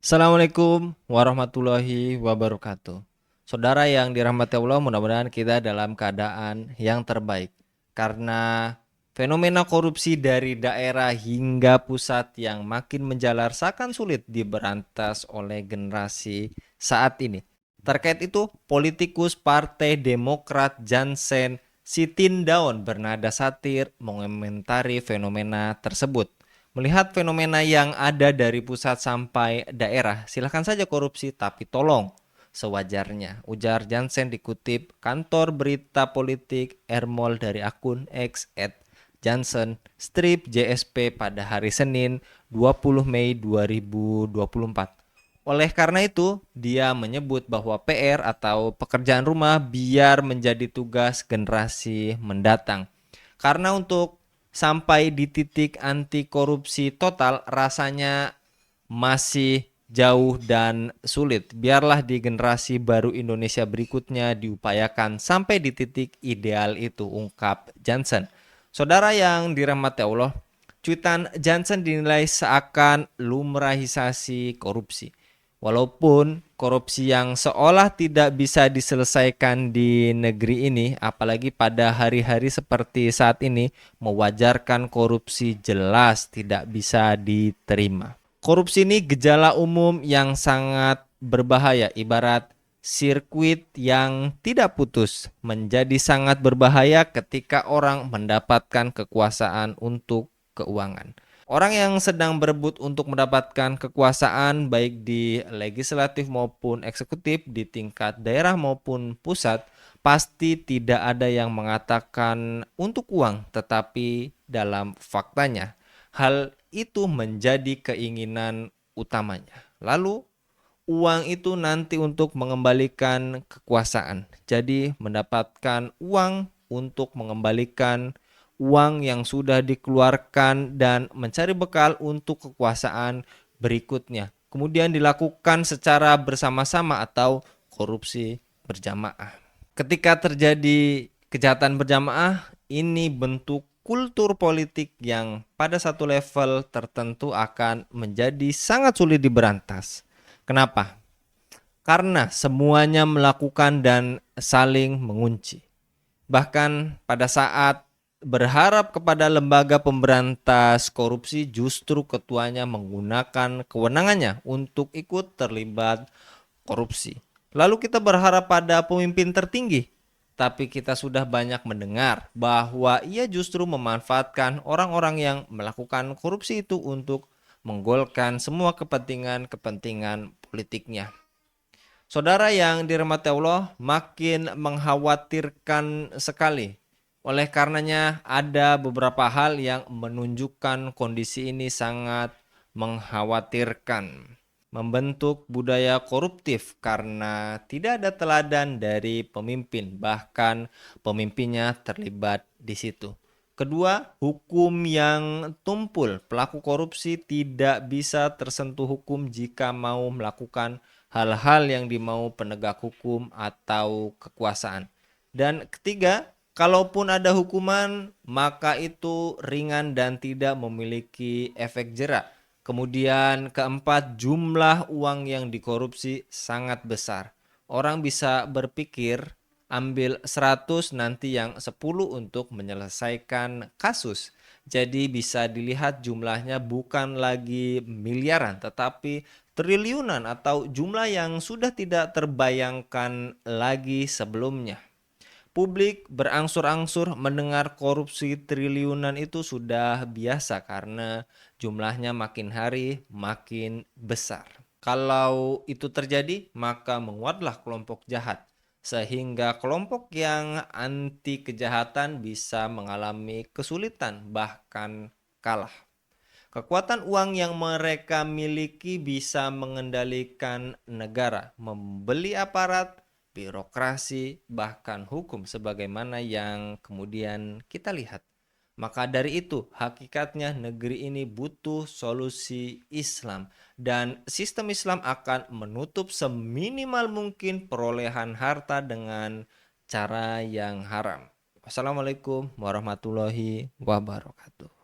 Assalamualaikum warahmatullahi wabarakatuh. Saudara yang dirahmati Allah, mudah-mudahan kita dalam keadaan yang terbaik. Karena fenomena korupsi dari daerah hingga pusat yang makin menjalar seakan sulit diberantas oleh generasi saat ini. Terkait itu, politikus Partai Demokrat Jansen Sitindaun bernada satir mengomentari fenomena tersebut. Melihat fenomena yang ada dari pusat sampai daerah, silakan saja korupsi, tapi tolong sewajarnya. Ujar Jansen dikutip kantor berita politik Ermol dari akun X @Jansen strip JSP pada hari Senin 20 Mei 2024. Oleh karena itu, dia menyebut bahwa PR atau pekerjaan rumah biar menjadi tugas generasi mendatang. Karena untuk sampai di titik anti korupsi total rasanya masih jauh dan sulit. Biarlah di generasi baru Indonesia berikutnya diupayakan sampai di titik ideal itu, ungkap Johnson. Saudara yang dirahmati Allah, cuitan Johnson dinilai seakan lumrahisasi korupsi. Walaupun korupsi yang seolah tidak bisa diselesaikan di negeri ini, apalagi pada hari-hari seperti saat ini, mewajarkan korupsi jelas tidak bisa diterima. Korupsi ini gejala umum yang sangat berbahaya, ibarat sirkuit yang tidak putus, menjadi sangat berbahaya ketika orang mendapatkan kekuasaan untuk keuangan. Orang yang sedang berebut untuk mendapatkan kekuasaan baik di legislatif maupun eksekutif di tingkat daerah maupun pusat pasti tidak ada yang mengatakan untuk uang, tetapi dalam faktanya hal itu menjadi keinginan utamanya. Lalu uang itu nanti untuk mengembalikan kekuasaan. Jadi mendapatkan uang untuk mengembalikan uang yang sudah dikeluarkan dan mencari bekal untuk kekuasaan berikutnya. Kemudian dilakukan secara bersama-sama atau korupsi berjamaah. Ketika terjadi kejahatan berjamaah, ini bentuk kultur politik yang pada satu level tertentu akan menjadi sangat sulit diberantas. Kenapa? Karena semuanya melakukan dan saling mengunci. Bahkan pada saat berharap kepada lembaga pemberantas korupsi, justru ketuanya menggunakan kewenangannya untuk ikut terlibat korupsi. Lalu kita berharap pada pemimpin tertinggi, tapi kita sudah banyak mendengar bahwa ia justru memanfaatkan orang-orang yang melakukan korupsi itu untuk menggolkan semua kepentingan-kepentingan politiknya. Saudara yang dirahmati Allah, makin mengkhawatirkan sekali. Oleh karenanya ada beberapa hal yang menunjukkan kondisi ini sangat mengkhawatirkan. Membentuk budaya koruptif karena tidak ada teladan dari pemimpin, bahkan pemimpinnya terlibat di situ. Kedua, hukum yang tumpul. Pelaku korupsi tidak bisa tersentuh hukum jika mau melakukan hal-hal yang dimau penegak hukum atau kekuasaan. Dan ketiga, kalaupun ada hukuman, maka itu ringan dan tidak memiliki efek jera. Kemudian keempat, jumlah uang yang dikorupsi sangat besar. Orang bisa berpikir ambil 100 nanti yang 10 untuk menyelesaikan kasus. Jadi bisa dilihat jumlahnya bukan lagi miliaran tetapi triliunan atau jumlah yang sudah tidak terbayangkan lagi sebelumnya. Publik berangsur-angsur mendengar korupsi triliunan itu sudah biasa karena jumlahnya makin hari makin besar. Kalau itu terjadi, maka menguatlah kelompok jahat sehingga kelompok yang anti kejahatan bisa mengalami kesulitan bahkan kalah. Kekuatan uang yang mereka miliki bisa mengendalikan negara, membeli aparat, birokrasi, bahkan hukum sebagaimana yang kemudian kita lihat. Maka dari itu, hakikatnya negeri ini butuh solusi Islam dan sistem Islam akan menutup seminimal mungkin perolehan harta dengan cara yang haram. Wassalamualaikum warahmatullahi wabarakatuh.